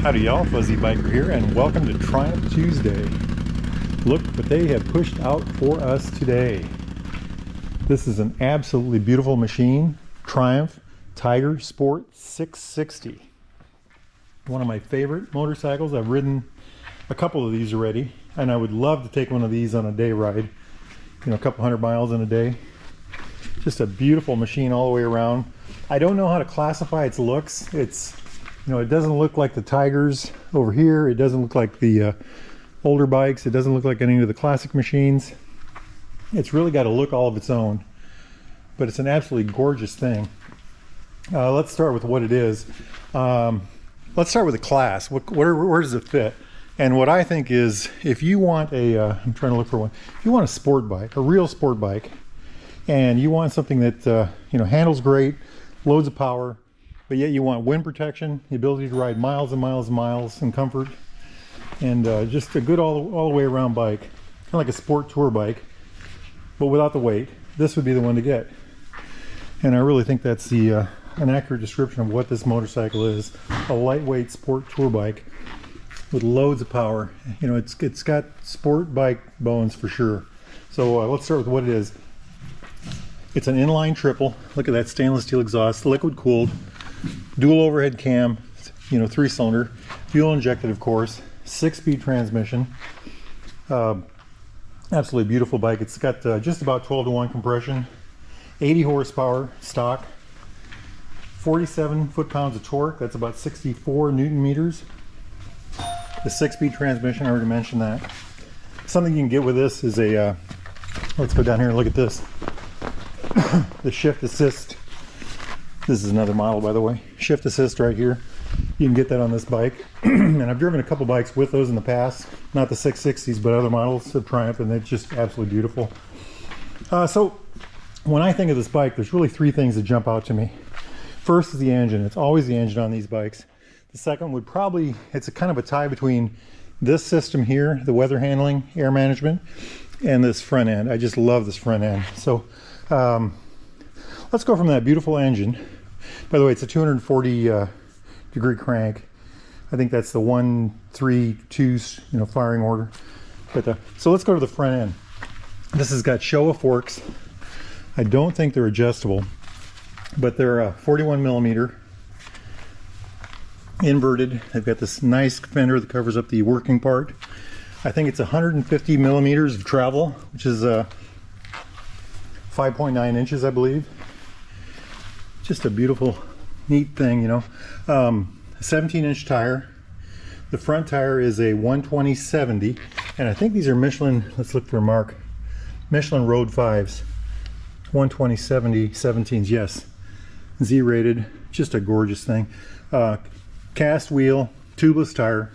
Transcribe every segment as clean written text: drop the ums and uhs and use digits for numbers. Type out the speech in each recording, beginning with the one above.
Howdy y'all, Fuzzy Biker here, and welcome to Triumph Tuesday. Look what they have pushed out for us today. This is an absolutely beautiful machine, Triumph Tiger Sport 660. One of my favorite motorcycles. I've ridden a couple of these already, and I would love to take one of these on a day ride. You know, a couple 100 miles in a day. Just a beautiful machine all the way around. I don't know how to classify its looks. It doesn't look like the Tigers over here. It doesn't look like the older bikes. It doesn't look like any of the classic machines. It's really got a look all of its own, but it's an absolutely gorgeous thing. Let's start with what it is. Let's start with the class. Where does it fit? And what I think is, if you want I'm trying to look for one. If you want a sport bike, a real sport bike, and you want something that handles great, loads of power, but yet you want wind protection, the ability to ride miles and miles and miles in comfort, and just a good all the way around bike, kind of like a sport tour bike, but without the weight, this would be the one to get. And I really think that's an accurate description of what this motorcycle is: a lightweight sport tour bike with loads of power. It's got sport bike bones for sure. So let's start with what it is. It's an inline triple. Look at that stainless steel exhaust, liquid cooled, dual overhead cam, 3-cylinder, fuel injected, of course, 6-speed transmission. Absolutely beautiful bike. It's got just about 12-to-1 compression, 80 horsepower stock, 47 foot-pounds of torque. That's about 64 Newton meters. The 6-speed transmission, I already mentioned that. Something you can get with this is let's go down here and look at this. The shift assist. This is another model, by the way. Shift assist right here. You can get that on this bike. And I've driven a couple bikes with those in the past. Not the 660s, but other models of Triumph, and they're just absolutely beautiful. So when I think of this bike, there's really three things that jump out to me. First is the engine. It's always the engine on these bikes. The second would probably, it's a kind of a tie between this system here, the weather handling, air management, and this front end. I just love this front end. So let's go from that beautiful engine. By the way, it's a 240 degree crank. I think that's the 132 firing order. But so let's go to the front end. This has got Showa forks. I don't think they're adjustable, but they're 41 millimeter inverted. They've got this nice fender that covers up the working part. I think it's 150 millimeters of travel, which is 5.9 inches, I believe. Just a beautiful, neat thing, 17-inch tire. The front tire is a 120/70, and I think these are Michelin. Let's look for a mark. Michelin Road 5s, 120/70 17s. Yes, Z-rated. Just a gorgeous thing. Cast wheel, tubeless tire.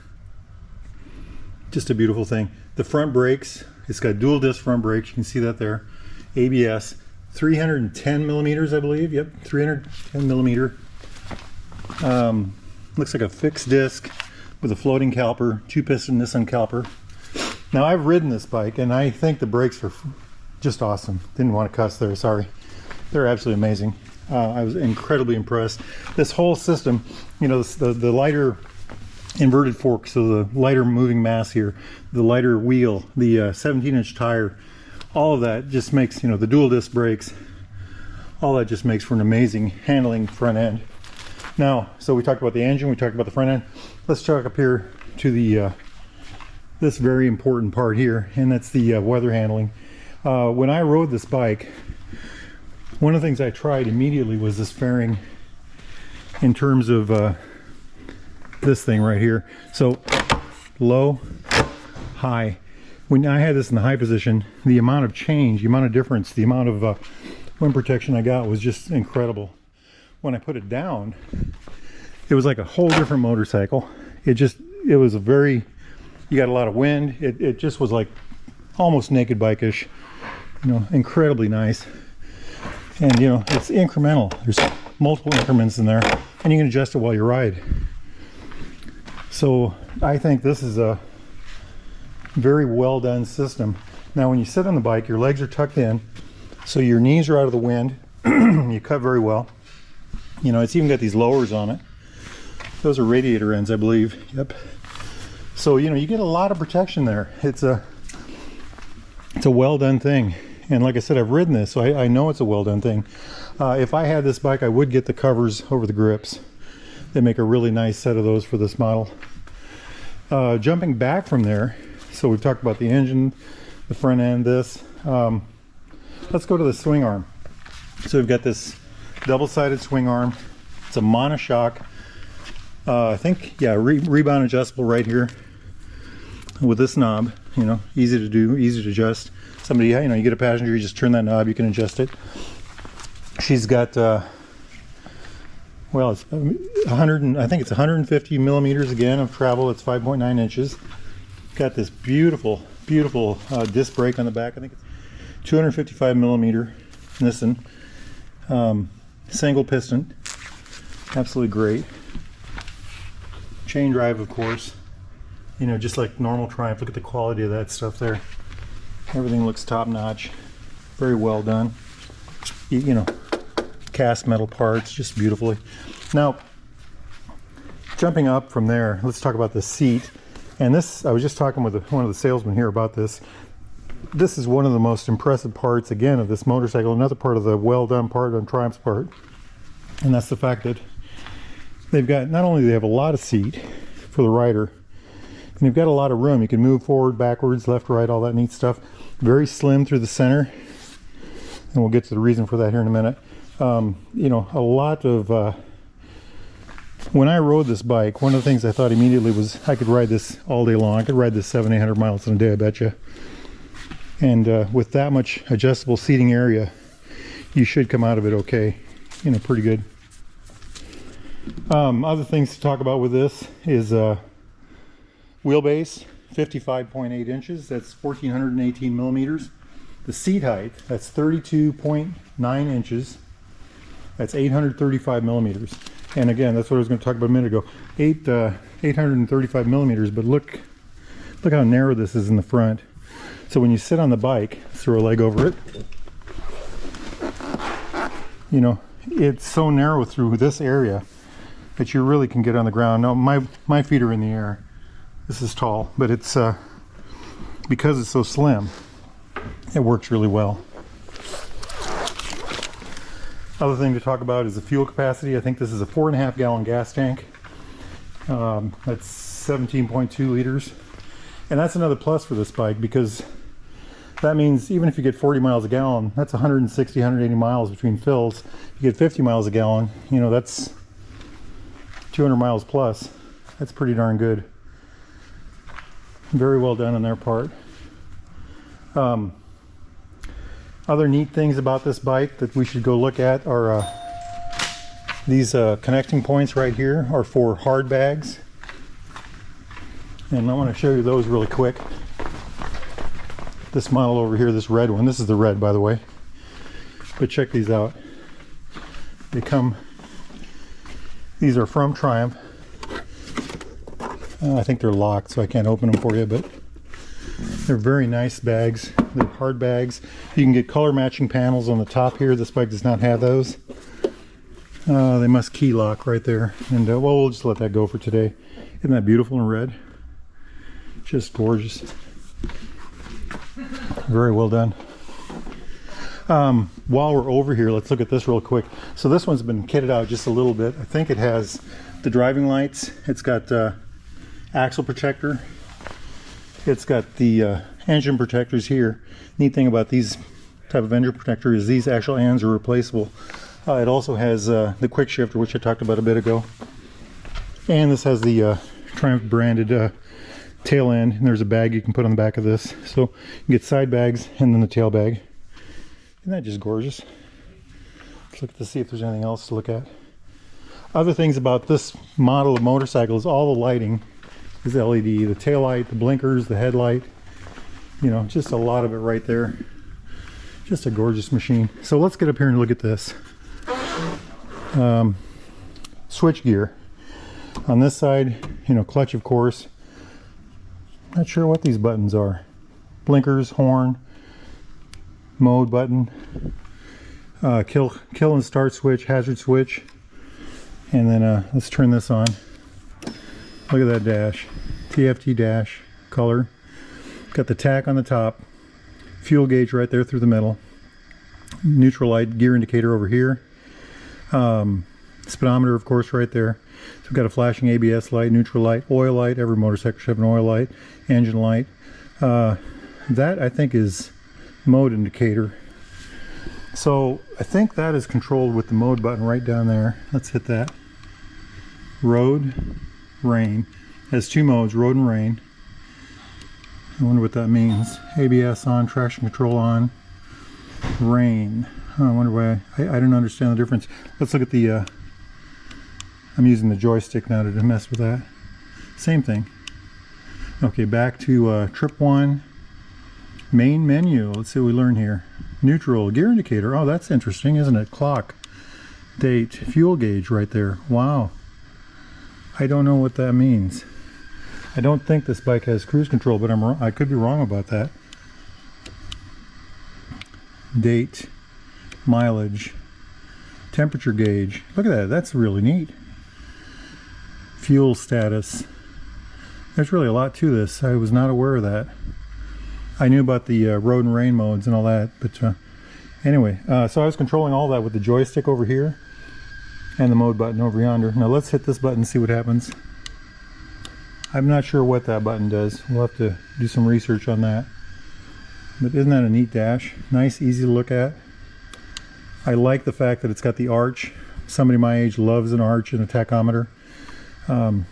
Just a beautiful thing. The front brakes. It's got dual disc front brakes. You can see that there. ABS, 310 millimeters, I believe. Yep, 310 millimeter. Looks like a fixed disc with a floating caliper, 2-piston Nissan caliper. Now, I've ridden this bike, and I think the brakes are just awesome. Didn't want to cuss there, sorry. They're absolutely amazing. I was incredibly impressed. This whole system, the lighter inverted fork, so the lighter moving mass here, the lighter wheel, the 17-inch tire, all of that just makes, the dual disc brakes, all that just makes for an amazing handling front end. Now, so we talked about the engine, we talked about the front end. Let's talk up here to the this very important part here, and that's the weather handling. When I rode this bike, one of the things I tried immediately was this fairing in terms of this thing right here. So low, high. When I had this in the high position, the amount of change, the amount of difference, the amount of wind protection I got was just incredible. When I put it down, it was like a whole different motorcycle. It was you got a lot of wind. It just was like almost naked bike-ish, incredibly nice. And it's incremental. There's multiple increments in there, and you can adjust it while you ride. So I think this is a very well done system. Now, when you sit on the bike, your legs are tucked in, so your knees are out of the wind. You cut very well. It's even got these lowers on it. Those are radiator ends, I believe. Yep. So, you know, you get a lot of protection there. It's a well done thing. And like I said, I've ridden this, so I know it's a well done thing. If I had this bike, I would get the covers over the grips. They make a really nice set of those for this model. Jumping back from there, so we've talked about the engine, the front end, this. Let's go to the swing arm. So we've got this double-sided swing arm. It's a monoshock. I think, yeah, rebound adjustable right here with this knob. You know, easy to do, easy to adjust. Somebody, you know, you get a passenger, you just turn that knob, you can adjust it. She's got, well, it's 100, I think it's 150 millimeters again of travel. It's 5.9 inches. Got this beautiful, beautiful disc brake on the back. I think it's 255 millimeter Nissan. Single piston. Absolutely great. Chain drive, of course. You know, just like normal Triumph. Look at the quality of that stuff there. Everything looks top notch. Very well done. You know, cast metal parts, just beautifully. Now, jumping up from there, let's talk about the seat. And this, I was just talking with one of the salesmen here about this. This is one of the most impressive parts, again, of this motorcycle. Another part of the well done part on Triumph's part. And that's the fact that they've got, not only do they have a lot of seat for the rider, and they've got a lot of room. You can move forward, backwards, left, right, all that neat stuff. Very slim through the center. And we'll get to the reason for that here in a minute. You know, a lot of, when I rode this bike, one of the things I thought immediately was I could ride this all day long. I could ride this 700-800 miles in a day, I bet you. And with that much adjustable seating area, you should come out of it okay. You know, pretty good. Other things to talk about with this is wheelbase, 55.8 inches. That's 1,418 millimeters. The seat height, that's 32.9 inches. That's 835 millimeters. And again, that's what I was going to talk about a minute ago. 835 millimeters, but look how narrow this is in the front. So when you sit on the bike, throw a leg over it, you know, it's so narrow through this area that you really can get on the ground. Now, my feet are in the air. This is tall, but it's because it's so slim, it works really well. Other thing to talk about is the fuel capacity. I think this is a 4.5 gallon gas tank. That's 17.2 liters. And that's another plus for this bike, because that means even if you get 40 miles a gallon, that's 160, 180 miles between fills. If you get 50 miles a gallon, you know, that's 200 miles plus. That's pretty darn good. Very well done on their part. Other neat things about this bike that we should go look at are these connecting points right here are for hard bags. And I want to show you those really quick. This model over here, this red one, this is the red, by the way. But check these out. They come, these are from Triumph. I think they're locked, so I can't open them for you, but they're very nice bags. They're hard bags. You can get color matching panels on the top here. This bike does not have those. They must key lock right there. And well, we'll just let that go for today. Isn't that beautiful in red? Just gorgeous. Very well done. While we're over here, let's look at this real quick. So this one's been kitted out just a little bit. I think it has the driving lights. It's got axle protector. It's got the engine protectors here. Neat thing about these type of engine protector is these actual ends are replaceable. It also has the quick shifter, which I talked about a bit ago. And this has the Triumph branded tail end, and there's a bag you can put on the back of this. So you can get side bags and then the tail bag. Isn't that just gorgeous? Let's look to see if there's anything else to look at. Other things about this model of motorcycle is all the lighting is LED. The tail light, the blinkers, the headlight, you know, just a lot of it right there. Just a gorgeous machine. So let's get up here and look at this. Switch gear. On this side, you know, clutch, of course. Not sure what these buttons are. Blinkers, horn, mode button, kill and start switch, hazard switch, and then let's turn this on. Look at that dash. TFT dash color. Got the tack on the top. Fuel gauge right there through the middle. Neutral light gear indicator over here. Speedometer, of course, right there. So we've got a flashing ABS light, neutral light, oil light. Every motorcycle should have an oil light. Engine light. That, I think, is mode indicator. So I think that is controlled with the mode button right down there. Let's hit that. Road, rain. Has two modes, road and rain. I wonder what that means. ABS on, traction control on, rain. Oh, I wonder why. I don't understand the difference. Let's look at the, I'm using the joystick now to mess with that. Same thing. Okay, back to trip one. Main menu. Let's see what we learn here. Neutral, gear indicator. Oh, that's interesting, isn't it? Clock, date, fuel gauge right there. Wow. I don't know what that means. I don't think this bike has cruise control, but I could be wrong about that. Date, mileage, temperature gauge. Look at that. That's really neat. Fuel status. There's really a lot to this. I was not aware of that. I knew about the road and rain modes and all that, but anyway, so I was controlling all that with the joystick over here and the mode button over yonder. Now let's hit this button and see what happens. I'm not sure what that button does. We'll have to do some research on that. But isn't that a neat dash? Nice, easy to look at. I like the fact that it's got the arch. Somebody my age loves an arch and a tachometer. Of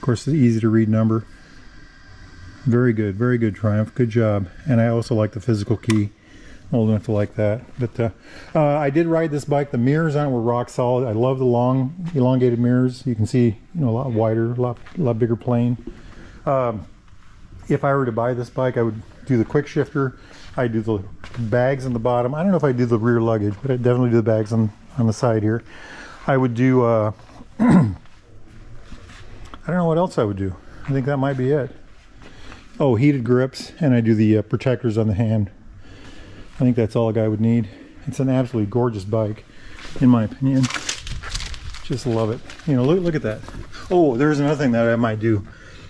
course, it's easy to read number. Very good Triumph, good job. And I also like the physical key. Old enough to like that. But I did ride this bike. The mirrors on it were rock solid. I love the long elongated mirrors. You can see, you know, a lot wider, a lot bigger plane. If I were to buy this bike, I would do the quick shifter. I'd do the bags on the bottom. I don't know if I'd do the rear luggage, but I'd definitely do the bags on the side here. I would do I don't know what else I would do. I think that might be it. Oh, heated grips, and I do the protectors on the hand. I think that's all a guy would need. It's an absolutely gorgeous bike, in my opinion. Just love it. You know, look at that. Oh, there's another thing that I might do.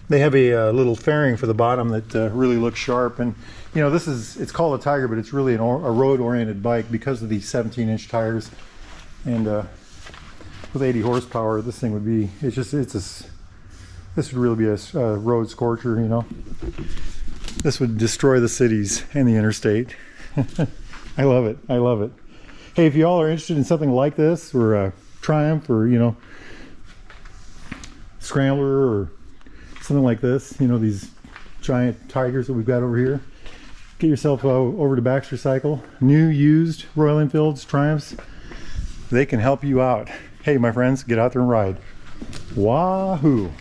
They have a little fairing for the bottom that really looks sharp, and you know, it's called a Tiger, but it's really a road-oriented bike because of these 17-inch tires, and with 80 horsepower, this thing would be. This would really be a road scorcher, you know. This would destroy the cities and the interstate. I love it. I love it. Hey, if y'all are interested in something like this, or a Triumph, or you know, Scrambler, or something like this, you know, these giant Tigers that we've got over here, get yourself over to Baxter Cycle. New, used Royal Enfields, Triumphs, they can help you out. Hey, my friends, get out there and ride. Wahoo!